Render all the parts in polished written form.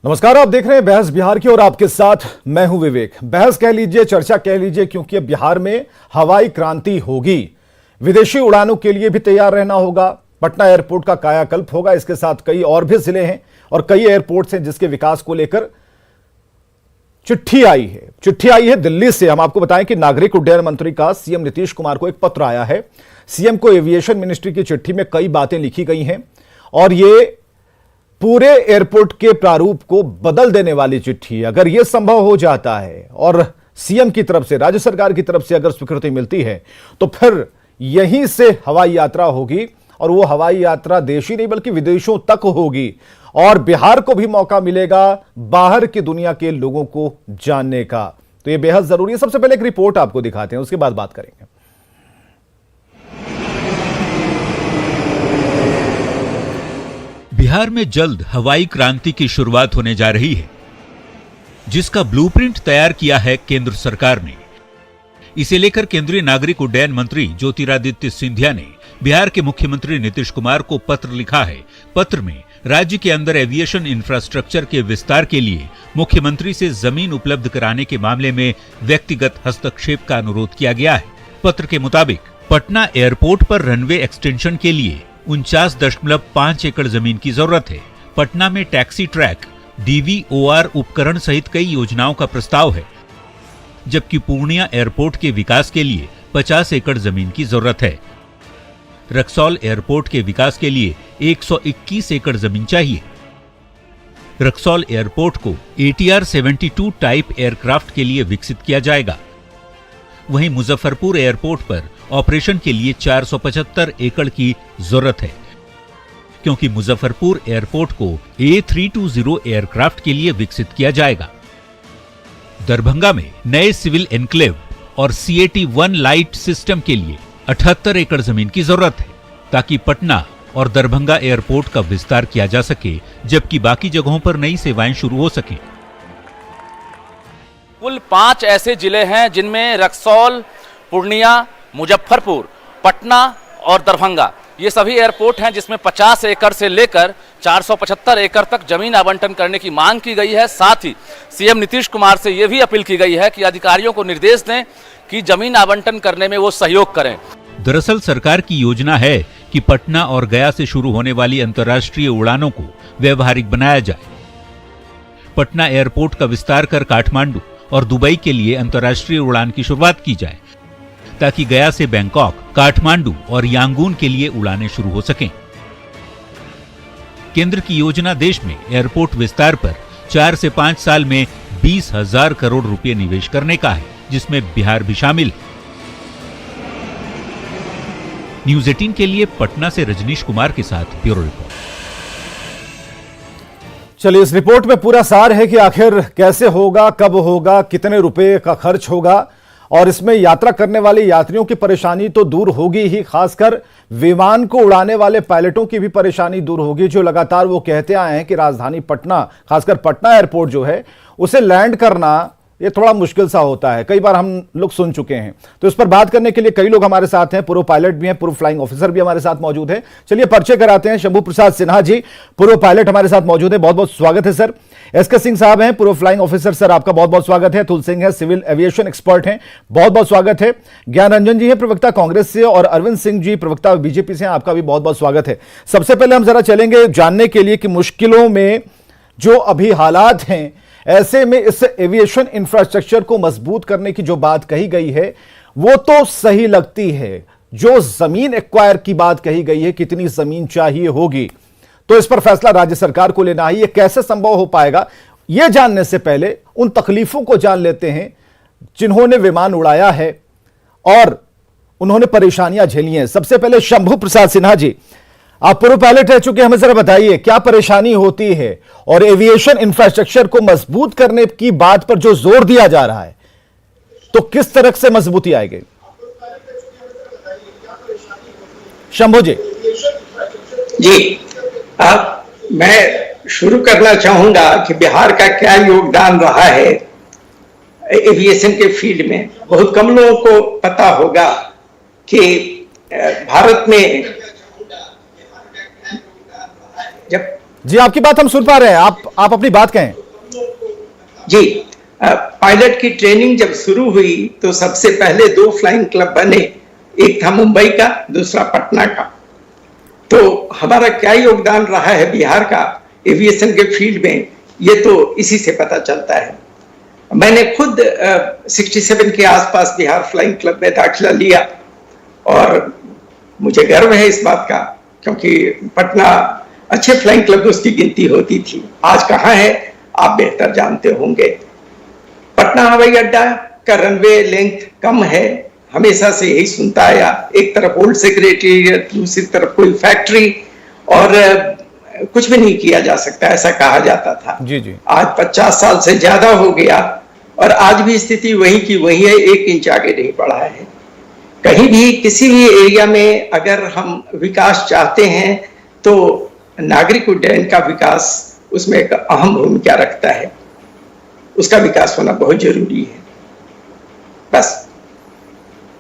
नमस्कार, आप देख रहे हैं बहस बिहार की और आपके साथ मैं हूं विवेक। बहस कह लीजिए, चर्चा कह लीजिए, क्योंकि अब बिहार में हवाई क्रांति होगी। विदेशी उड़ानों के लिए भी तैयार रहना होगा। पटना एयरपोर्ट का कायाकल्प होगा। इसके साथ कई और भी जिले हैं और कई एयरपोर्ट्स हैं जिसके विकास को लेकर चिट्ठी आई है दिल्ली से। हम आपको बताएं कि नागरिक उड्डयन मंत्री का सीएम नीतीश कुमार को एक पत्र आया है। सीएम को एविएशन मिनिस्ट्री की चिट्ठी में कई बातें लिखी गई हैं और ये पूरे एयरपोर्ट के प्रारूप को बदल देने वाली चिट्ठी है। अगर यह संभव हो जाता है और सीएम की तरफ से, राज्य सरकार की तरफ से अगर स्वीकृति मिलती है तो फिर यहीं से हवाई यात्रा होगी और वो हवाई यात्रा देश ही नहीं बल्कि विदेशों तक होगी और बिहार को भी मौका मिलेगा बाहर की दुनिया के लोगों को जानने का। तो यह बेहद जरूरी है। सबसे पहले एक रिपोर्ट आपको दिखाते हैं, उसके बाद बात करेंगे। बिहार में जल्द हवाई क्रांति की शुरुआत होने जा रही है, जिसका ब्लूप्रिंट तैयार किया है केंद्र सरकार ने। इसे लेकर केंद्रीय नागरिक उड्डयन मंत्री ज्योतिरादित्य सिंधिया ने बिहार के मुख्यमंत्री नीतीश कुमार को पत्र लिखा है। पत्र में राज्य के अंदर एविएशन इंफ्रास्ट्रक्चर के विस्तार के लिए मुख्यमंत्री से जमीन उपलब्ध कराने के मामले में व्यक्तिगत हस्तक्षेप का अनुरोध किया गया है। पत्र के मुताबिक पटना एयरपोर्ट पर रनवे एक्सटेंशन के लिए 49.5 एकड़ जमीन की जरूरत है। पटना में टैक्सी ट्रैक, DVOR उपकरण सहित कई योजनाओं का प्रस्ताव है, जबकि पूर्णिया एयरपोर्ट के विकास के लिए 50 एकड़ जमीन की जरूरत है। रक्सौल एयरपोर्ट के विकास के लिए 121 एकड़ जमीन चाहिए। रक्सौल एयरपोर्ट को ATR 72 टाइप एयरक्राफ्ट के लिए विकसित किया जाएगा। वहीं मुजफ्फरपुर एयरपोर्ट पर ऑपरेशन के लिए 475 एकड़ की जरूरत है, क्योंकि मुजफ्फरपुर एयरपोर्ट को A320 एयरक्राफ्ट के लिए विकसित किया जाएगा। दरभंगा में नए सिविल एन्क्लेव और CAT-1 लाइट सिस्टम के लिए 78 एकड़ जमीन की जरूरत है, ताकि पटना और दरभंगा एयरपोर्ट का विस्तार किया जा सके, जबकि बाकी जगहों पर नई सेवाएं शुरू हो सकें। कुल 5 ऐसे जिले हैं जिनमें रक्सौल, पूर्णिया, मुजफ्फरपुर, पटना और दरभंगा ये सभी एयरपोर्ट हैं जिसमें 50 एकड़ से लेकर 475 एकड़ तक जमीन आवंटन करने की मांग की गई है। साथ ही सीएम नीतीश कुमार से यह भी अपील की गई है कि अधिकारियों को निर्देश दें कि जमीन आवंटन करने में वो सहयोग करें। दरअसल सरकार की योजना है कि पटना और गया से शुरू होने वाली अंतर्राष्ट्रीय उड़ानों को व्यवहारिक बनाया जाए। पटना एयरपोर्ट का विस्तार कर काठमांडू और दुबई के लिए अंतर्राष्ट्रीय उड़ान की शुरुआत की जाए, ताकि गया से बैंकॉक, काठमांडू और यांगून के लिए उड़ानें शुरू हो सकें। केंद्र की योजना देश में एयरपोर्ट विस्तार पर 4 से 5 साल में 20,000 करोड़ रुपए निवेश करने का है, जिसमें बिहार भी शामिल। न्यूज़ 18 के लिए पटना से रजनीश कुमार के साथ ब्यूरो रिपोर्ट। चलिए, इस रिपोर्ट में पूरा सार है कि आखिर कैसे होगा, कब होगा, कितने रुपए का खर्च होगा और इसमें यात्रा करने वाले यात्रियों की परेशानी तो दूर होगी ही, खासकर विमान को उड़ाने वाले पायलटों की भी परेशानी दूर होगी, जो लगातार वो कहते आए हैं कि राजधानी पटना, खासकर पटना एयरपोर्ट जो है उसे लैंड करना ये थोड़ा मुश्किल सा होता है। कई बार हम लोग सुन चुके हैं। तो इस पर बात करने के लिए कई लोग हमारे साथ हैं। पूर्व पायलट भी हैं, पूर्व फ्लाइंग ऑफिसर भी हमारे साथ मौजूद हैं। चलिए परिचय कराते हैं। शंभू प्रसाद सिन्हा जी, पूर्व पायलट हमारे साथ मौजूद है, बहुत बहुत स्वागत है सर। SK सिंह साहब हैं, पूर्व फ्लाइंग ऑफिसर, सर आपका बहुत बहुत स्वागत है। अतुल सिंह है, सिविल एविएशन एक्सपर्ट हैं, बहुत बहुत स्वागत है। ज्ञान रंजन जी हैं, प्रवक्ता कांग्रेस से, और अरविंद सिंह जी प्रवक्ता बीजेपी से, आपका भी बहुत बहुत स्वागत है। सबसे पहले हम जरा चलेंगे जानने के लिए कि मुश्किलों में जो अभी हालात हैं, ऐसे में इस एविएशन इंफ्रास्ट्रक्चर को मजबूत करने की जो बात कही गई है वो तो सही लगती है। जो जमीन एक्वायर की बात कही गई है, कितनी जमीन चाहिए होगी, तो इस पर फैसला राज्य सरकार को लेना है। ये कैसे संभव हो पाएगा, यह जानने से पहले उन तकलीफों को जान लेते हैं जिन्होंने विमान उड़ाया है और उन्होंने परेशानियां झेली हैं। सबसे पहले शंभू प्रसाद सिन्हा जी, आप पूर्व पायलट रह चुके हैं, हमें जरा बताइए क्या परेशानी होती है और एविएशन इंफ्रास्ट्रक्चर को मजबूत करने की बात पर जो जोर दिया जा रहा है, तो किस तरह से मजबूती आएगी? शंभू जी। मैं शुरू करना चाहूंगा कि बिहार का क्या योगदान रहा है एविएशन के फील्ड में। बहुत कम लोगों को पता होगा कि भारत में जब जी, आपकी बात हम सुन पा रहे हैं, आप अपनी बात कहें। जी, पायलट की ट्रेनिंग जब शुरू हुई तो सबसे पहले 2 फ्लाइंग क्लब बने, एक था मुंबई का, दूसरा पटना का। तो हमारा क्या योगदान रहा है बिहार का एविएशन के फील्ड में, ये तो इसी से पता चलता है। मैंने खुद 67 के आसपास बिहार फ्लाइंग क्लब में दाखिला लिया और मुझे गर्व है इस बात का, क्योंकि पटना अच्छे फ्लाइंग क्लब उसकी गिनती होती थी। आज कहाँ है आप बेहतर जानते होंगे। पटना हवाई अड्डा का रनवे लेंथ कम है, हमेशा से यही सुनता आया। एक तरफ ओल्ड सेक्रेटेरिएट, दूसरी तरफ कोई फैक्ट्री, और कुछ भी नहीं किया जा सकता, ऐसा कहा जाता था। जी जी। आज 50 साल से ज्यादा हो गया और आज भी स्थिति वही की वही है, 1 इंच आगे नहीं बढ़ा है। कहीं भी किसी भी एरिया में अगर हम विकास चाहते हैं तो नागरिक उड्डयन का विकास उसमें एक अहम भूमिका रखता है, उसका विकास होना बहुत जरूरी है। बस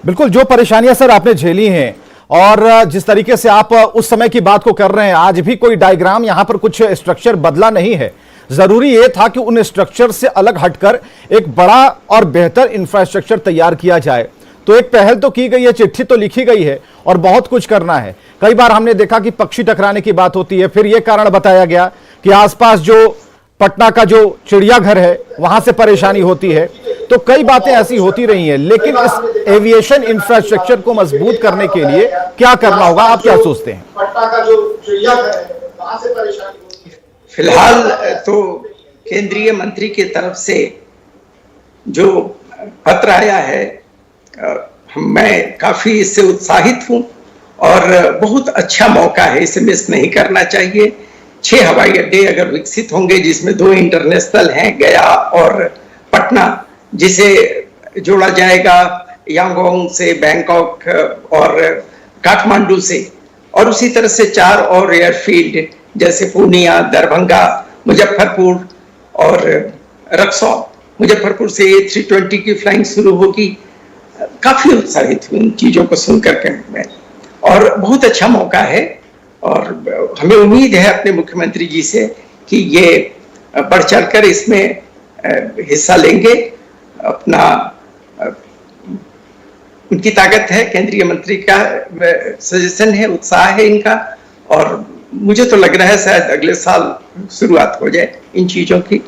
बिल्कुल, जो परेशानियां सर आपने झेली हैं और जिस तरीके से आप उस समय की बात को कर रहे हैं, आज भी कोई डायग्राम यहां पर कुछ स्ट्रक्चर बदला नहीं है। जरूरी यह था कि उन स्ट्रक्चर से अलग हटकर एक बड़ा और बेहतर इंफ्रास्ट्रक्चर तैयार किया जाए। तो एक पहल तो की गई है, चिट्ठी तो लिखी गई है और बहुत कुछ करना है। कई बार हमने देखा कि पक्षी टकराने की बात होती है, फिर यह कारण बताया गया कि आसपास जो पटना का जो चिड़ियाघर है वहां से परेशानी होती है। तो कई बातें ऐसी होती रही हैं, लेकिन इस एविएशन इंफ्रास्ट्रक्चर को मजबूत करने के लिए क्या करना होगा, आप क्या सोचते हैं? पटना का जो चिड़ियाघर है वहां से परेशानी होती है। फिलहाल तो केंद्रीय मंत्री की तरफ से जो पत्र आया है, मैं काफी इससे उत्साहित हूं और बहुत अच्छा मौका है, इसे मिस नहीं करना चाहिए। 6 हवाई अड्डे अगर विकसित होंगे, जिसमें 2 इंटरनेशनल हैं, गया और पटना, जिसे जोड़ा जाएगा यांगोंग से, बैंकॉक और काठमांडू से, और उसी तरह से 4 और एयरफील्ड जैसे पूर्णिया, दरभंगा, मुजफ्फरपुर और रक्सौल। मुजफ्फरपुर से A320 की फ्लाइंग शुरू होगी। काफी उत्साहित हूँ इन चीजों को सुनकर के मैं, और बहुत अच्छा मौका है और हमें उम्मीद है अपने मुख्यमंत्री जी से कि ये बढ़ चढ़कर इसमें हिस्सा लेंगे। अपना उनकी ताकत है, केंद्रीय मंत्री का सजेशन है, उत्साह है इनका, और मुझे तो लग रहा है शायद अगले साल शुरुआत हो जाए इन चीजों की।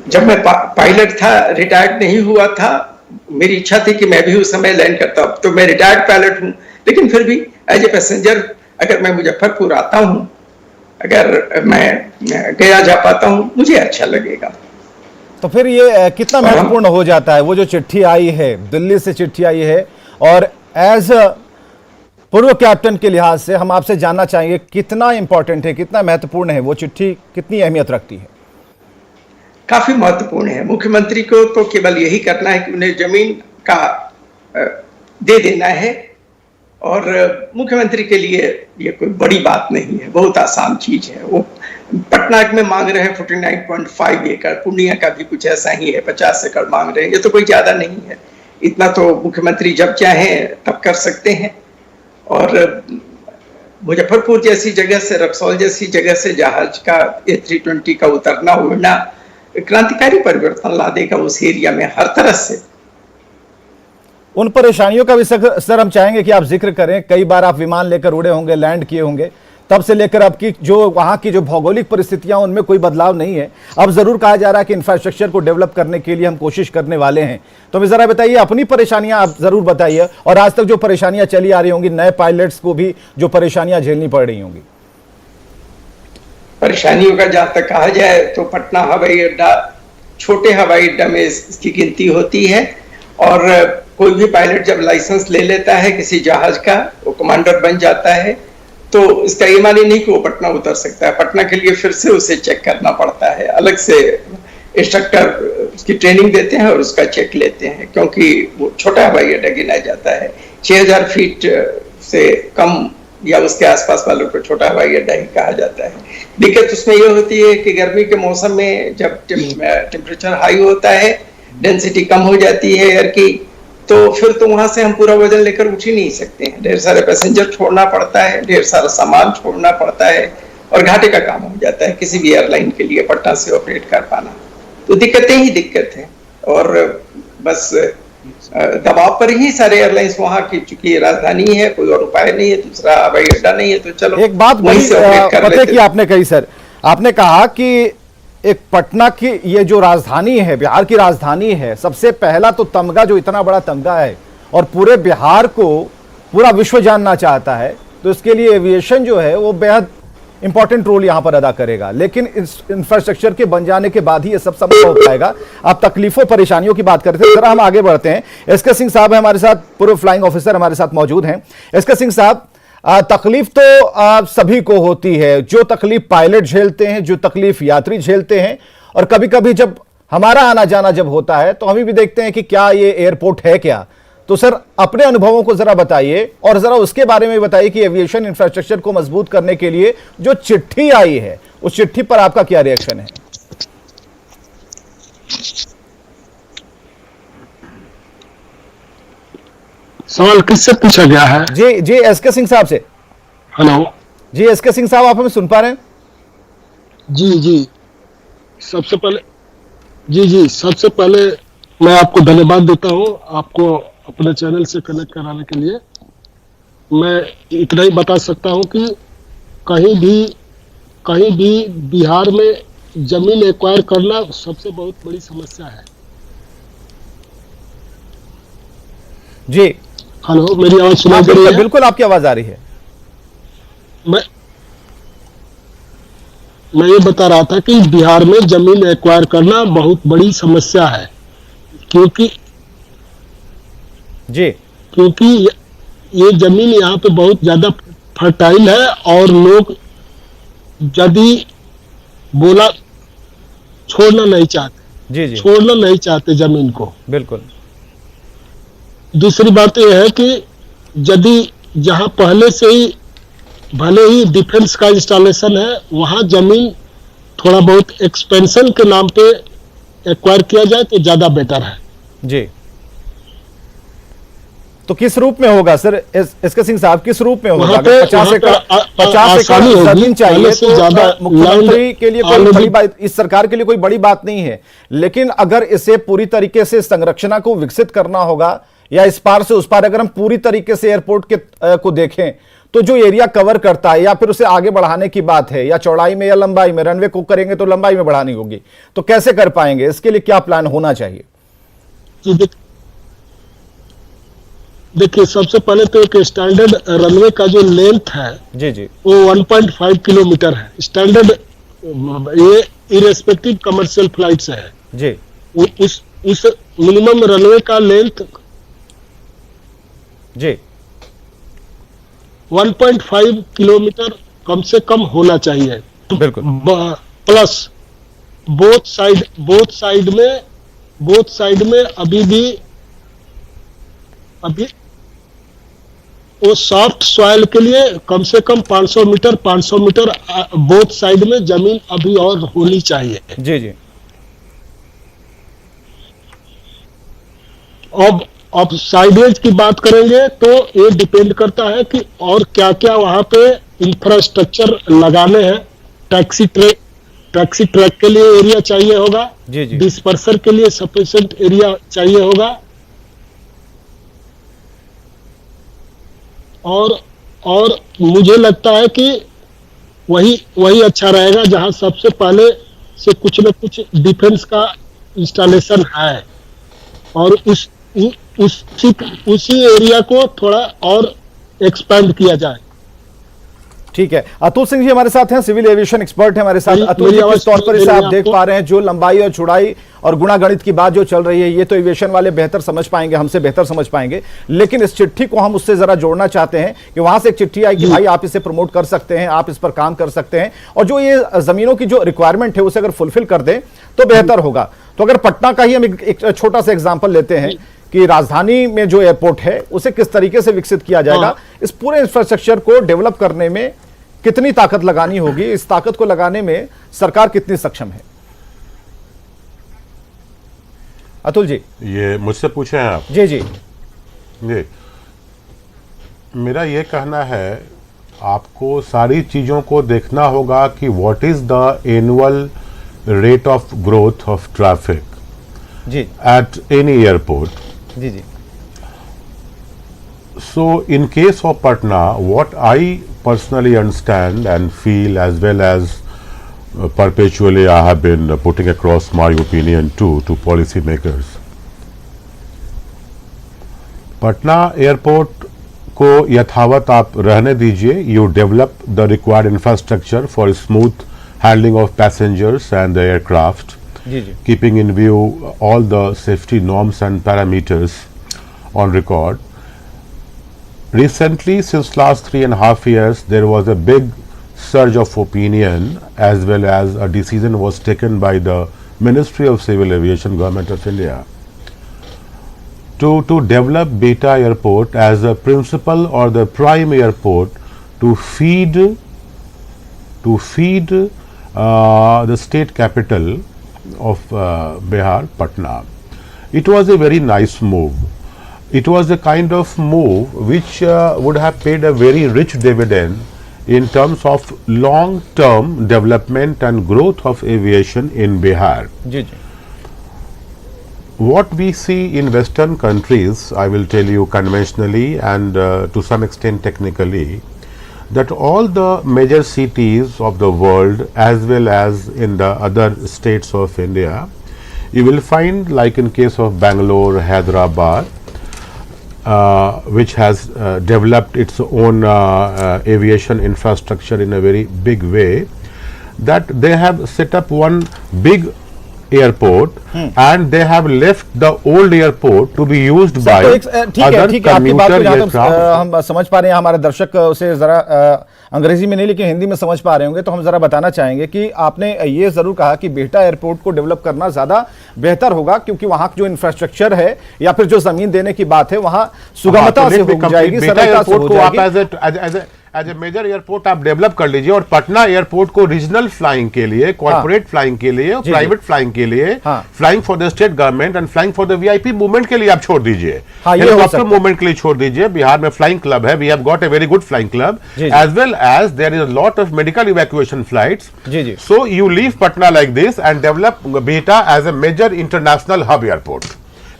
जब मैं पायलट था, रिटायर्ड नहीं हुआ था, मेरी इच्छा थी कि मैं भी उस समय लैंड करता। अब तो मैं रिटायर्ड पायलट हूँ, लेकिन फिर भी एज ए पैसेंजर अगर मैं मुजफ्फरपुर आता हूँ, अगर मैं गया जा पाता हूँ, मुझे अच्छा लगेगा। तो फिर ये कितना महत्वपूर्ण हो जाता है, वो जो चिट्ठी आई है, दिल्ली से चिट्ठी आई है, और एज पूर्व कैप्टन के लिहाज से हम आपसे जानना चाहेंगे कितना इंपॉर्टेंट है, कितना महत्वपूर्ण है वो चिट्ठी, कितनी अहमियत रखती है? काफी महत्वपूर्ण है। मुख्यमंत्री को तो केवल यही करना है कि उन्हें जमीन का दे देना है, और मुख्यमंत्री के लिए ये कोई बड़ी बात नहीं है, बहुत आसान चीज है। वो पटना में मांग रहे हैं 49.5 एकड़, पूर्णिया का भी कुछ ऐसा ही है, 50 एकड़ मांग रहे हैं। ये तो कोई ज्यादा नहीं है, इतना तो मुख्यमंत्री जब चाहें तब कर सकते हैं। और मुजफ्फरपुर जैसी जगह से, रक्सौल जैसी जगह से जहाज का A320 का उतरना उड़ना क्रांतिकारी परिवर्तन ला देगा उस एरिया में हर तरह से। उन परेशानियों का भी सर हम चाहेंगे कि आप जिक्र करें। कई बार आप विमान लेकर उड़े होंगे, लैंड किए होंगे, तब से लेकर अब की जो वहां की जो भौगोलिक परिस्थितियां, उनमें कोई बदलाव नहीं है। अब जरूर कहा जा रहा है कि इंफ्रास्ट्रक्चर को डेवलप करने के लिए हम कोशिश करने वाले हैं। तो हमें जरा बताइए, अपनी परेशानियां आप जरूर बताइए, और आज तक जो परेशानियां चली आ रही होंगी, नए पायलट्स को भी जो परेशानियां झेलनी पड़ रही होंगी। परेशानियों का जहां तक कहा जाए तो पटना हवाई अड्डा छोटे हवाई अड्डा में इसकी गिनती होती है, और कोई भी पायलट जब लाइसेंस ले लेता है किसी जहाज का, वो कमांडर बन जाता है, तो इसका ये मानी नहीं कि वो पटना उतर सकता है। पटना के लिए फिर से उसे चेक करना पड़ता है, अलग से इंस्ट्रक्टर उसकी ट्रेनिंग देते हैं और उसका चेक लेते हैं, क्योंकि वो छोटा हवाई अड्डा गिना जाता है। 6000 फीट से कम या उसके आसपास वालों को छोटा हवाई अड्डा ही कहा जाता है। दिक्कत उसमें यह होती है कि गर्मी के मौसम में जब टेम्परेचर हाई होता है, डेंसिटी कम हो जाती है एयर की, तो फिर तो वहां से हम पूरा वजन लेकर उठ ही नहीं सकते हैं। ढेर सारे पैसेंजर छोड़ना पड़ता है, ढेर सारा सामान छोड़ना पड़ता है, और घाटे का काम हो जाता है किसी भी एयरलाइन के लिए पटना से ऑपरेट कर पाना। तो दिक्कतें ही दिक्कत है, और बस दबाव पर ही सारे एयरलाइंस वहां की, चूंकि राजधानी है, कोई और उपाय नहीं है, दूसरा हवाई अड्डा नहीं है, तो चलो एक बात वहीं से ऑपरेट कर पते लेते की आपने कही सर, आपने कहा कि एक पटना की ये जो राजधानी है, बिहार की राजधानी है, सबसे पहला तो तमगा, जो इतना बड़ा तमगा है और पूरे बिहार को पूरा विश्व जानना चाहता है, तो इसके लिए एविएशन जो है वो बेहद इंपॉर्टेंट रोल यहां पर अदा करेगा। लेकिन इस इंफ्रास्ट्रक्चर के बन जाने के बाद ही ये सब संभव हो पाएगा। आप तकलीफों परेशानियों की बात करते थे, जरा हम आगे बढ़ते हैं। एसके सिंह साहब हमारे साथ, पूर्व फ्लाइंग ऑफिसर हमारे साथ मौजूद हैं। एसके सिंह साहब, तकलीफ तो सभी को होती है, जो तकलीफ पायलट झेलते हैं, जो तकलीफ यात्री झेलते हैं, और कभी कभी जब हमारा आना जाना जब होता है तो हम भी देखते हैं कि क्या ये एयरपोर्ट है क्या। तो सर, अपने अनुभवों को जरा बताइए और जरा उसके बारे में बताइए कि एविएशन इंफ्रास्ट्रक्चर को मजबूत करने के लिए जो चिट्ठी आई है, उस चिट्ठी पर आपका क्या रिएक्शन है? सवाल किससे पूछा गया है? जी जी, एसके सिंह साहब से। हेलो जी एसके सिंह साहब, आप हमें सुन पा रहे हैं? जी, सबसे पहले मैं आपको धन्यवाद देता हूं, आपको अपने चैनल से कनेक्ट कराने के लिए। मैं इतना ही बता सकता हूं कि कहीं भी बिहार में जमीन एक्वायर करना सबसे बहुत बड़ी समस्या है। जी हेलो, मेरी आवाज सुनाई दे रही है? बिल्कुल, आपकी आवाज आ रही है। मैं ये बता रहा था कि बिहार में जमीन एक्वायर करना बहुत बड़ी समस्या है, क्योंकि ये जमीन यहाँ पे बहुत ज्यादा फर्टाइल है, और लोग यदि बोला छोड़ना नहीं चाहते जमीन को। बिल्कुल। दूसरी बात यह है कि यदि जहां पहले से ही भले ही डिफेंस का इंस्टॉलेशन है, वहां जमीन थोड़ा बहुत एक्सपेंशन के नाम पे एक्वायर किया जाए तो ज्यादा बेटर है। जी, तो किस रूप में होगा सर एसके सिंह साहब, किस रूप में होगा? 50 एकड़ जमीन चाहिए तो ज्यादा मुख्यमंत्री के लिए कोई बड़ी बात, इस सरकार के लिए कोई बड़ी बात नहीं है, लेकिन अगर इसे पूरी तरीके से संरचना को विकसित करना होगा, या इस पार से उस पार अगर हम पूरी तरीके से एयरपोर्ट के को देखें, तो जो एरिया कवर करता है, या फिर उसे आगे बढ़ाने की बात है, या चौड़ाई में या लंबाई में, रनवे को करेंगे तो लंबाई में बढ़ानी होगी, तो कैसे कर पाएंगे? इसके लिए क्या प्लान होना चाहिए? देखिए, सबसे पहले तो एक स्टैंडर्ड रनवे का जो लेंथ है जी वो 1.5 किलोमीटर है। स्टैंडर्ड ये इरेस्पेक्टिव कमर्शियल फ्लाइट से है जी। उस मिनिमम रनवे का लेंथ जी 1.5 किलोमीटर कम से कम होना चाहिए। बिल्कुल। प्लस बोथ साइड में अभी वो सॉफ्ट सॉइल के लिए कम से कम 500 मीटर बोथ साइड में जमीन अभी और होनी चाहिए। जी। अब साइडेज की बात करेंगे तो ये डिपेंड करता है कि और क्या क्या वहां पे इंफ्रास्ट्रक्चर लगाने हैं। टैक्सी ट्रैक के लिए एरिया चाहिए होगा, जी। डिस्पर्सर के लिए सफिशिएंट एरिया चाहिए होगा, और मुझे लगता है कि वही अच्छा रहेगा जहां सबसे पहले से कुछ न कुछ डिफेंस का इंस्टॉलेशन है, और उसी एरिया को थोड़ा और एक्सपेंड किया जाए। ठीक है, अतुल सिंह जी हमारे साथ हैं, सिविल एविएशन एक्सपर्ट हैं हमारे साथ। अतुल जी, किस तौर पर इसे आप देख पा रहे हैं? जो लंबाई और चौड़ाई और गुणागणित की बात जो चल रही है, ये तो एविएशन वाले बेहतर समझ पाएंगे, हमसे बेहतर समझ पाएंगे, लेकिन इस चिट्ठी को हम उससे जरा जोड़ना चाहते हैं कि वहां से एक चिट्ठी आई कि भाई आप इसे प्रमोट कर सकते हैं, आप इस पर काम कर सकते हैं, और जो ये जमीनों की जो रिक्वायरमेंट है उसे अगर फुलफिल कर दें तो बेहतर होगा। तो अगर पटना का ही हम एक छोटा सा एग्जाम्पल लेते हैं कि राजधानी में जो एयरपोर्ट है उसे किस तरीके से विकसित किया जाएगा, इस पूरे इंफ्रास्ट्रक्चर को डेवलप करने में कितनी ताकत लगानी होगी, इस ताकत को लगाने में सरकार कितनी सक्षम है? अतुल जी। ये मुझसे पूछे हैं आप? जी। मेरा ये कहना है आपको सारी चीज़ों को देखना होगा कि what is the annual rate of growth of traffic जी एट एनी एयरपोर्ट. जी जी So, in case of Patna, what I personally understand and feel, as well as perpetually I have been putting across my opinion to policymakers, Patna airport को यथावत आप रहने दीजिए. You develop the required infrastructure for smooth handling of passengers and the aircraft, ji ji keeping in view all the safety norms and parameters on record. Recently, since last 3.5 years, there was a big surge of opinion, as well as a decision was taken by the Ministry of Civil Aviation, Government of India, to develop Beta Airport as a principal or the prime airport to feed the state capital of Bihar, Patna. It was a very nice move. It was a kind of move which would have paid a very rich dividend in terms of long-term development and growth of aviation in Bihar. Ji ji What we see in Western countries, I will tell you conventionally and to some extent technically, that all the major cities of the world as well as in the other states of India, you will find, like in case of Bangalore, Hyderabad, which has developed its own aviation infrastructure in a very big way, that they have set up one big airport and they have left the old airport to be used by तो ठीक है other ठीक है, आपकी बात को commuter जहाँ तक aircraft. हम समझ पा रहे हैं, हमारे दर्शक उसे जरा अंग्रेजी में नहीं लेकिन हिंदी में समझ पा रहे होंगे, तो हम जरा बताना चाहेंगे कि आपने ये जरूर कहा कि बेटा एयरपोर्ट को डेवलप करना ज्यादा बेहतर होगा, क्योंकि वहां जो इंफ्रास्ट्रक्चर है या फिर जो जमीन देने की बात है वहां सुगमता से हो जाएगी, सरलता से हो जाएगी. एज ए मेजर एयरपोर्ट आप डेवलप कर लीजिए और पटना एयरपोर्ट को रीजनल फ्लाइंग के लिए, कॉर्पोरेट फ्लाइंग के लिए, प्राइवेट फ्लाइंग के लिए, flying for the state government and flying for the VIP movement के लिए आप छोड़ दीजिए, हेलीकॉप्टर मूवमेंट के लिए छोड़ दीजिए. बिहार में फ्लाइंग क्लब है, we have got a very good flying club, as well as there is a lot of medical evacuation flights. So you leave Patna like this and develop Bihta as a major international hub airport,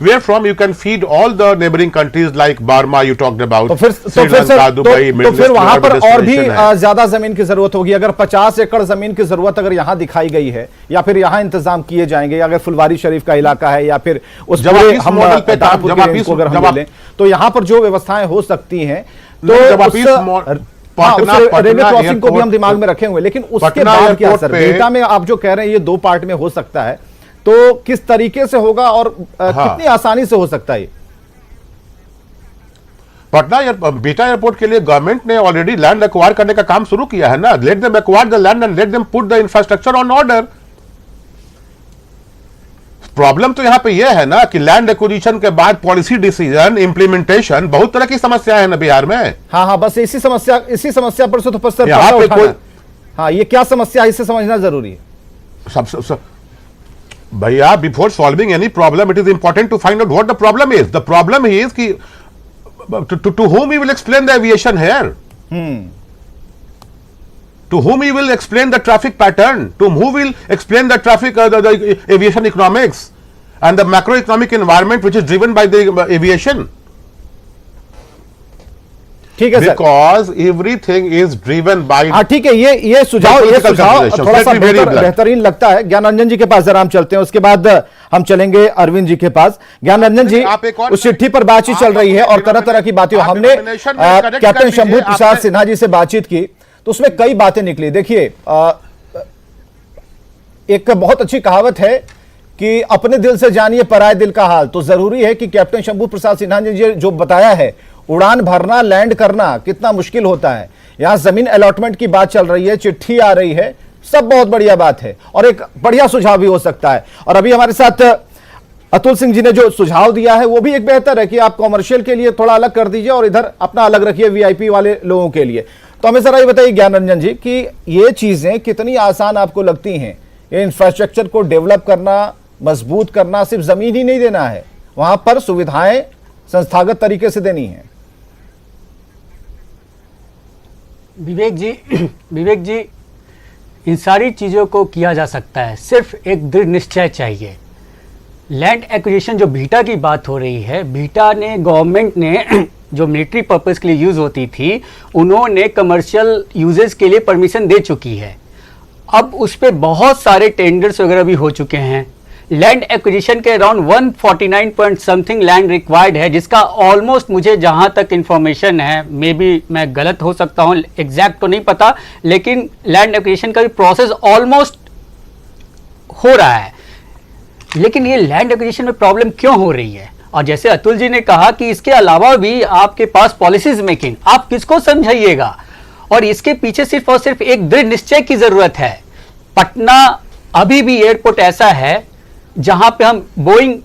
where from you can feed all the neighboring countries like Burma you talked about. तो फिर वहां पर और भी ज्यादा जमीन की जरूरत होगी. अगर 50 एकड़ जमीन की जरूरत अगर यहां दिखाई गई है या फिर यहां इंतजाम किए जाएंगे, अगर फुलवारी शरीफ का इलाका है या फिर उस पूरे हम मॉडल पे अगर हम बोलें तो यहां पर जो व्यवस्थाएं हो सकती हैं, तो रेलवे क्रॉसिंग को भी हम दिमाग में रखे हुए, लेकिन उसके बाद क्या सर, बेटा में आप जो कह रहे हैं ये 2 पार्ट में हो सकता है, तो किस तरीके से होगा और कितनी आसानी से हो सकता है? पटना बेटा एयरपोर्ट के लिए गवर्नमेंट ने ऑलरेडी लैंड एक्वायर करने का काम शुरू किया है ना. Let them acquire the land and let them put the infrastructure on order. Problem तो यहां पे यह है ना कि लैंड एक्विजिशन के बाद पॉलिसी डिसीजन, इंप्लीमेंटेशन, बहुत तरह की समस्या है ना बिहार में. हाँ, बस इसी समस्या पर से तो पर हाँ, ये क्या समस्या है, इसे समझना जरूरी है. भैया, before solving any problem it is important to find out what the problem is. The problem is कि to whom we will explain the aviation here, to whom we will explain the traffic pattern, to whom will explain the traffic the aviation economics and the macroeconomic environment which is driven by the aviation. ठीक है sir, because everything is driven by. हाँ ठीक है, ये सुझाव थोड़ा सा बेहतरीन लगता है. ज्ञान रंजन जी के पास जरा हम चलते हैं, उसके बाद हम चलेंगे अरविंद जी के पास. ज्ञान रंजन जी, उस चिट्ठी पर बातचीत चल रही है और तरह तरह की बातें, हमने कैप्टन शंभू प्रसाद सिन्हा जी से बातचीत की तो उसमें कई बातें निकली. देखिए, एक बहुत अच्छी कहावत है कि अपने दिल से जानिए पराये दिल का हाल. तो जरूरी है कि कैप्टन शंभू प्रसाद सिन्हा जी जो बताया है, उड़ान भरना, लैंड करना कितना मुश्किल होता है. यहां जमीन अलॉटमेंट की बात चल रही है, चिट्ठी आ रही है, सब बहुत बढ़िया बात है और एक बढ़िया सुझाव भी हो सकता है. और अभी हमारे साथ अतुल सिंह जी ने जो सुझाव दिया है वो भी एक बेहतर है कि आप कॉमर्शियल के लिए थोड़ा अलग कर दीजिए और इधर अपना अलग रखिए वीआईपी वाले लोगों के लिए. तो हमें जरा ये बताइए ज्ञान रंजन जी कि ये चीजें कितनी आसान आपको लगती हैं. ये इंफ्रास्ट्रक्चर को डेवलप करना, मजबूत करना, सिर्फ जमीन ही नहीं देना है, वहां पर सुविधाएं संस्थागत तरीके से देनी है. विवेक जी, इन सारी चीज़ों को किया जा सकता है, सिर्फ एक दृढ़ निश्चय चाहिए। लैंड एक्विजिशन जो बीटा की बात हो रही है, बीटा ने, गवर्नमेंट ने जो मिलिट्री पर्पस के लिए यूज़ होती थी, उन्होंने कमर्शियल यूजेस के लिए परमिशन दे चुकी है। अब उस पर बहुत सारे टेंडर्स वगैरह भी हो चुके हैं। लैंड एक्विजिशन के around 149 point something land required है, जिसका ऑलमोस्ट, मुझे जहां तक इंफॉर्मेशन है, मे बी मैं गलत हो सकता हूं, एग्जैक्ट तो नहीं पता, लेकिन लैंड एक्विजिशन का भी प्रोसेस ऑलमोस्ट हो रहा है। लेकिन ये लैंड एक्विजिशन में प्रॉब्लम क्यों हो रही है? और जैसे अतुल जी ने कहा कि इसके अलावा भी आपके पास पॉलिसीज मेकिंग, आप किसको समझाइएगा? और इसके पीछे सिर्फ और सिर्फ एक दृढ़ निश्चय की जरूरत है। पटना अभी भी एयरपोर्ट ऐसा है जहां पे हम बोइंग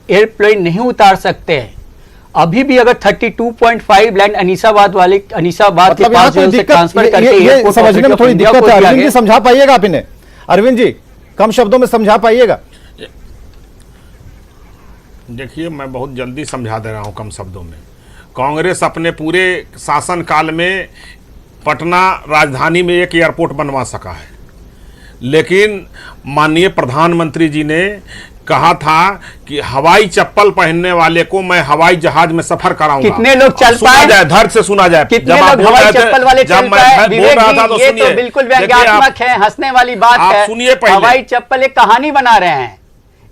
एयरप्लेन नहीं उतार सकते हैं। अभी भी अगर 32.5 लैंड अनीसाबाद के पास जो है ट्रांसफर करके ये समझने में थोड़ी दिक्कत है। अरविंद जी समझा पाइएगा आप इन्हें? अरविंद जी कम शब्दों में समझा पाइएगा? देखिए, मैं बहुत जल्दी समझा दे रहा हूं कम शब्दों में। कांग्रेस अपने पूरे शासनकाल में पटना राजधानी में एक एयरपोर्ट बनवा सका है, लेकिन माननीय प्रधानमंत्री जी ने कहा था कि हवाई चप्पल पहनने वाले को मैं हवाई जहाज में सफर कराऊंगा। कितने लोग चल पाए? धैर्य से सुना जाए। कितने लोग हवाई चप्पल वाले चल पाए? विवेक जी, ये तो बिल्कुल व्यंग्यात्मक है, हंसने वाली बात है। सुनिए पहले, हवाई चप्पल एक कहानी बना रहे हैं।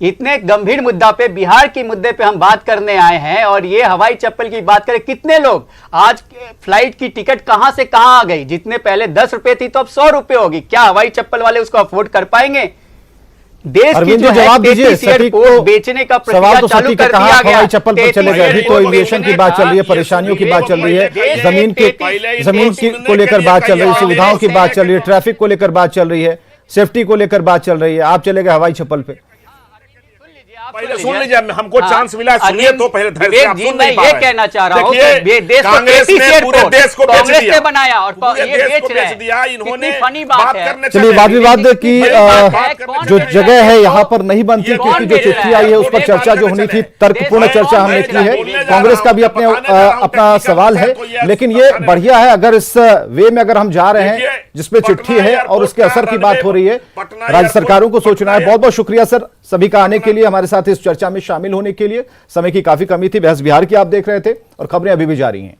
इतने गंभीर मुद्दा पे, बिहार के मुद्दे पे हम बात करने आए हैं, और ये हवाई चप्पल की बात करें। कितने लोग, आज फ्लाइट की टिकट कहां से कहां आ गई? जितने पहले 10 रुपए थी तो अब 100 रुपए होगी। क्या हवाई चप्पल वाले उसको अफोर्ड कर पाएंगे? देश की जो जवाब दीजिए, एयरपोर्ट बेचने का प्रक्रिया चालू कर दिया गया। हवाई चप्पल पर चलेगा? अभी तो एविएशन की बात चल रही है, परेशानियों की बात चल रही है, जमीन की को लेकर बात चल रही है, सुविधाओं की बात चल रही है, ट्रैफिक को लेकर बात चल रही है, सेफ्टी को लेकर बात चल रही है। आप चले गए हवाई चप्पल पे। पहले सुन लीजिए, हमको चांस मिला, सुनिए तो पहले धैर्य से आप सुन नहीं पा ये रहे। कहना चाह रहा हूं देखिए, देश को कांग्रेस ने पूरे देश को बेच कांग्रेस दिया, ने बनाया और पूरे ये देश को बेच रहे बेच दिया। हैं। इन्होंने कितनी फनी बात बात है। करने चलिए, वाद विवाद की जो बेच जगह रहा है है? यहाँ पर नहीं बनती, ये क्योंकि कौन जो बेच चिट्ठी रहा है? आई है उस पर चर्चा जो होनी थी, तर्कपूर्ण चर्चा हमने की है। कांग्रेस का भी अपना सवाल है, लेकिन ये बढ़िया है अगर इस वे में अगर हम जा रहे हैं जिसपे चिट्ठी है और उसके असर की बात हो रही है। राज्य सरकारों को सोचना है। बहुत बहुत शुक्रिया सर सभी का आने के लिए, हमारे साथ इस चर्चा में शामिल होने के लिए। समय की काफी कमी थी। बहस बिहार की आप देख रहे थे और खबरें अभी भी जारी हैं।